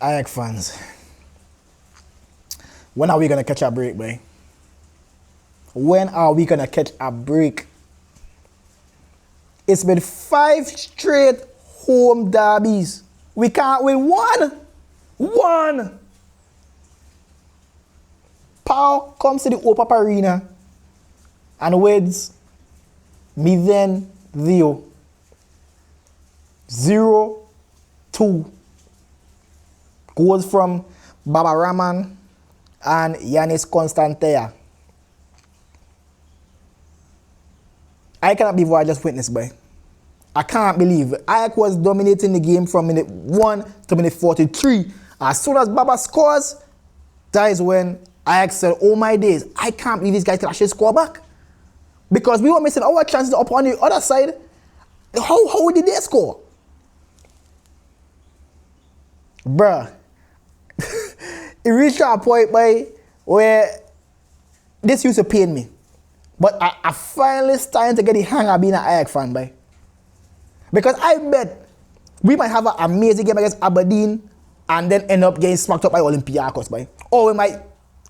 AEK fans, when are we going to catch a break, boy? When are we going to catch a break? It's been 5 straight home derbies. We can't win one. One. PAOK comes to the Opap Arena and wins me then Theo 0-2. Goals from Baba Rahman and Yanis Constantea. I cannot believe what I just witnessed, boy. I can't believe it. AEK was dominating the game from minute 1 to minute 43. As soon as Baba scores, that is when AEK said, oh my days, I can't believe these guys can actually score back. Because we were missing our chances up on the other side. How did they score? Bruh. It reached a point, boy, where this used to pain me. But I finally started to get the hang of being an AEK fan, boy. Because I bet we might have an amazing game against Aberdeen and then end up getting smacked up by Olympiacos, boy. Or we might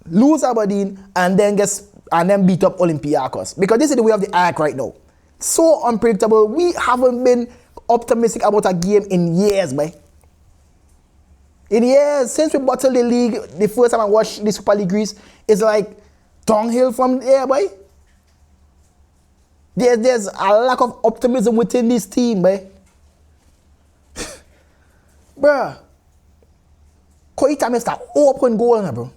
lose Aberdeen and then beat up Olympiacos. Because this is the way of the AEK right now. So unpredictable. We haven't been optimistic about a game in years, boy. In years, since we bottled the league, the first time I watched the Super League Greece, it's like downhill from there, boy. There's a lack of optimism within this team, boy. Bruh. Koita missed an open goal, bro.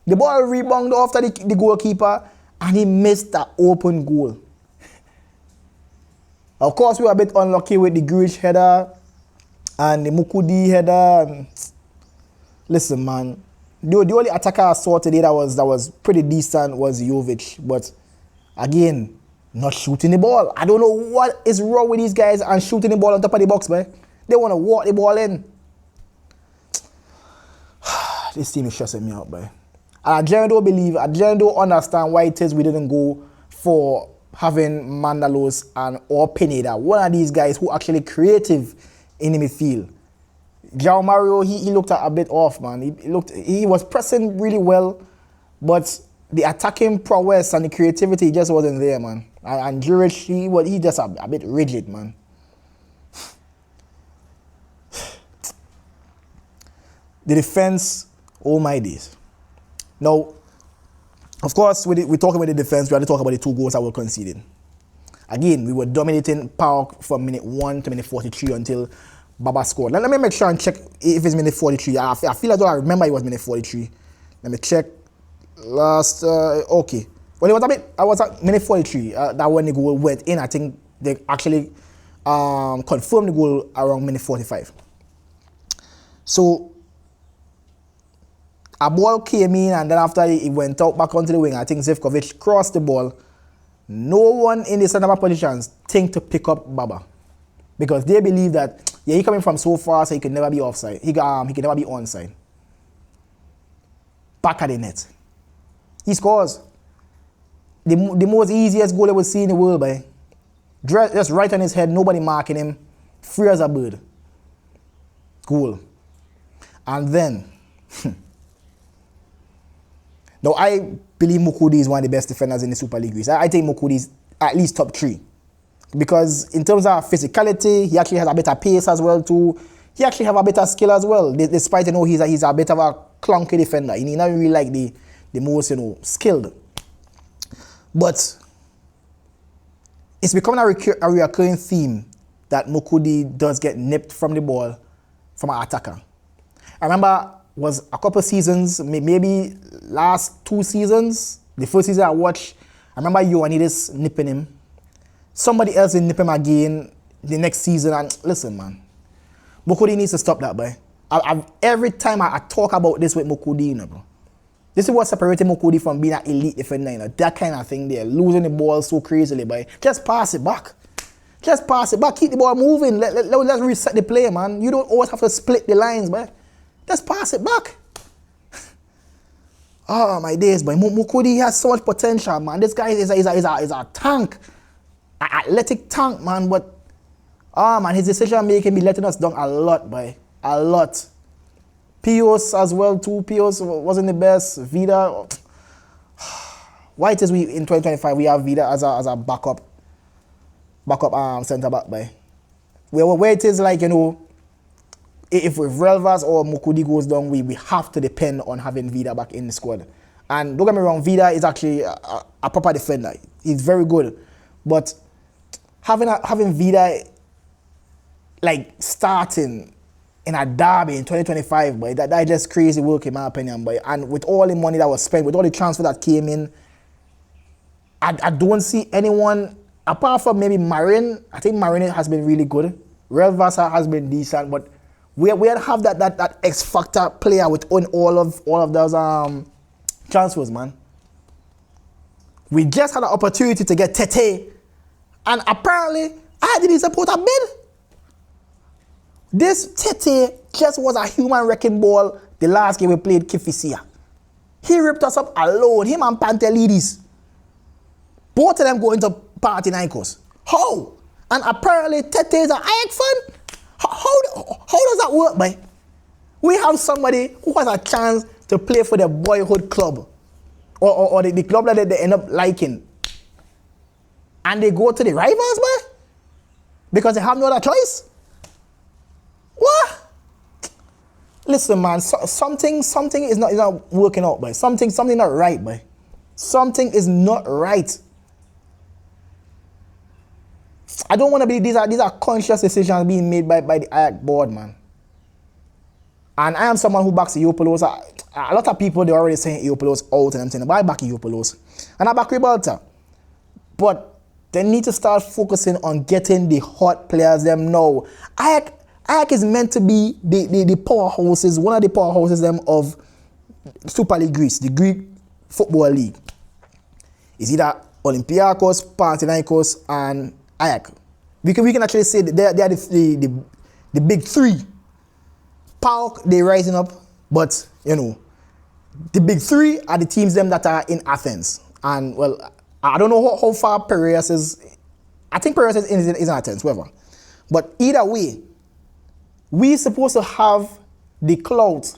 The ball rebounded after the goalkeeper, and he missed that open goal. Of course, we were a bit unlucky with the Grujic header and the Mukudi header. Listen, man. The only attacker I saw today that was pretty decent was Jovic. But again, not shooting the ball. I don't know what is wrong with these guys and shooting the ball on top of the box, man. They want to walk the ball in. This team is stressing me out, man. And I genuinely don't understand why it is we didn't go for having Mandalos or Pineda. One of these guys who are actually creative in the midfield. João Mario, he looked a bit off, man. He was pressing really well, but the attacking prowess and the creativity just wasn't there, man. And Juric, he just a bit rigid, man. The defense, oh my days. Now, of course, we're talking about the defense. We have to talk about the 2 goals that were conceded. Again, we were dominating PAOK from minute 1 to minute 43 until Baba scored. Let me make sure and check if it's minute 43. I feel as though I remember it was minute 43. Let me check. Okay. Well, I was at minute 43. That when the goal went in, I think they actually confirmed the goal around minute 45. So a ball came in, and then after it went out back onto the wing, I think Zivkovic crossed the ball. No one in the center back positions think to pick up Baba. Because they believe that, yeah, he coming from so far, so he can never be offside. He can never be onside. Back at the net. He scores. The most easiest goal ever seen in the world, boy. Just right on his head, nobody marking him. Free as a bird. Goal. And then, now I believe Mukudi is one of the best defenders in the Super League Greece. I think Mukudi is at least top 3. Because in terms of physicality, he actually has a better pace as well too. He actually have a better skill as well. Despite he's a bit of a clunky defender. He's not really like the most skilled. But it's becoming a recurring theme that Mukudi does get nipped from the ball from an attacker. I remember was a couple seasons, maybe last 2 seasons. The first season I watched, I remember Ioannidis nipping him. Somebody else will nip him again the next season. And listen, man, Mukudi needs to stop that, boy. Every time I talk about this with Mukudi, bro. This is what separated Mukudi from being an elite defender, that kind of thing there. Losing the ball so crazily, boy. Just pass it back. Just pass it back. Keep the ball moving. Let's reset the play, man. You don't always have to split the lines, boy. Just pass it back. Oh, my days, boy. Mukudi has so much potential, man. This guy is a tank. An athletic tank, man. But, man, his decision making be letting us down a lot, boy. A lot. Pios as well too. Pios wasn't the best. Vida. Why it is we in 2025 we have Vida as a backup centre back by. Where it is like, you know, if Relvas or Mukudi goes down, we have to depend on having Vida back in the squad. And don't get me wrong, Vida is actually a proper defender. He's very good. But having Vida like starting in a derby in 2025, boy, that just crazy work in my opinion, boy. And with all the money that was spent, with all the transfer that came in, I don't see anyone apart from maybe Marin. I think Marin has been really good. Relvasa has been decent, but we have that X factor player within all of those transfers, man. We just had an opportunity to get Tete, and apparently I didn't support a bid. This Tete just was a human wrecking ball the last game we played Kifisia. He ripped us up alone, him and Pantelidis. Both of them going to Panathinaikos. How? And apparently Tete is an AEK fan? How does that work, man? We have somebody who has a chance to play for their boyhood club or the club that they end up liking. And they go to the rivals, man? Because they have no other choice? What? Listen, man, something is not working out, man. Something not right, man. Something is not right. I don't want to be, these are conscious decisions being made by the AEK board, man. And I am someone who backs Eopolos. A lot of people, they're already saying Eopolos out and I'm saying, but I back Eopolos. And I back Ribalta. But they need to start focusing on getting the hot players them now. AEK is meant to be the powerhouses, one of the powerhouses them of Super League Greece, the Greek Football League. It's either Olympiacos, Panathinaikos, and AEK. We can actually say that they are the big three. PAOK, they're rising up, but you know, the big three are the teams them that are in Athens. And well, I don't know how far Piraeus is. I think Piraeus is in Athens, whatever. But either way, we're supposed to have the clout.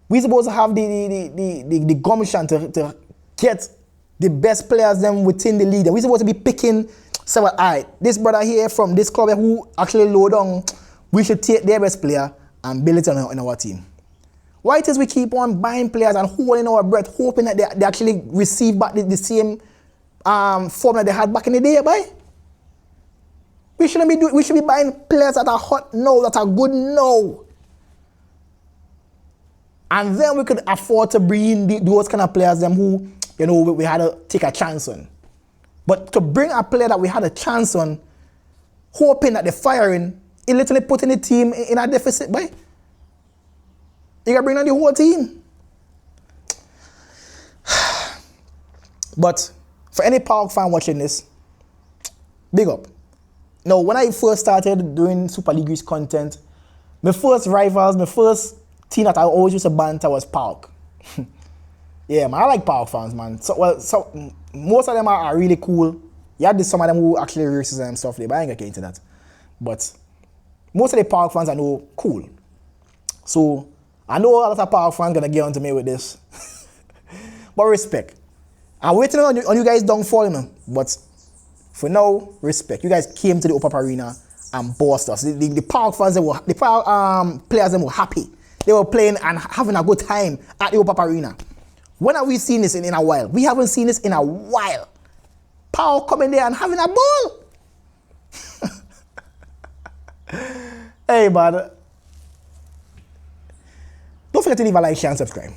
We're supposed to have the gumption to get the best players them within the league. We're supposed to be picking. So, all right, this brother here from this club who actually low down, we should take their best player and build it on our team. Why it is we keep on buying players and holding our breath, hoping that they actually receive back the same form that they had back in the day, boy? We should be buying players that are hot now, that are good now. And then we could afford to bring in those kind of players them who, you know, we had to take a chance on. But to bring a player that we had a chance on, hoping that they're firing, it literally putting the team in a deficit, boy. You gotta bring on the whole team. But for any PAOK fan watching this, big up. Now, when I first started doing Super League Greece content, my first rivals, my first team that I always used to banter was PAOK. Yeah, man, I like PAOK fans, man. So most of them are really cool. You had some of them who actually racism and stuff, but I ain't gonna get into that. But most of the PAOK fans I know cool. So I know a lot of PAOK fans gonna get onto me with this. But respect. I'm waiting on you guys downfall, you know. But for now, respect. You guys came to the Upper Arena and bossed us. The PAOK fans, the PAOK players them were happy. They were playing and having a good time at the Upper Arena. When have we seen this in a while? We haven't seen this in a while. PAOK coming there and having a ball. Hey, man. Don't forget to leave a like, share, and subscribe.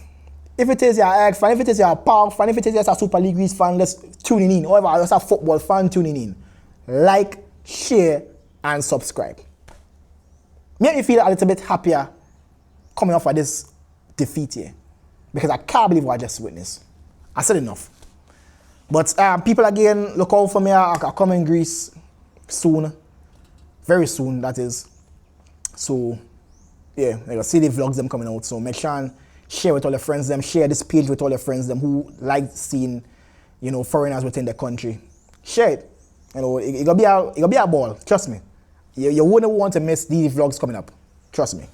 If it is your AEK fan, if it is your PAOK fan, if it is your Super League Greece fan, let's tuning in. Or if it's a football fan tuning in. Like, share, and subscribe. Make me feel a little bit happier coming off of this defeat here. Because I can't believe what I just witnessed. I said enough. But people again, look out for me. I'll come in Greece soon. Very soon, that is. So, yeah, you'll see the vlogs them coming out. So make sure and share with all your friends them. Share this page with all your friends them who like seeing, you know, foreigners within the country. Share it. You know, it'll be a ball. Trust me. You wouldn't want to miss these vlogs coming up. Trust me.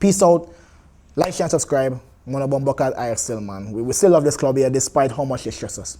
Peace out. Like, share, and subscribe. Mono Bombuckers ISL, man. We still love this club here despite how much they stress us.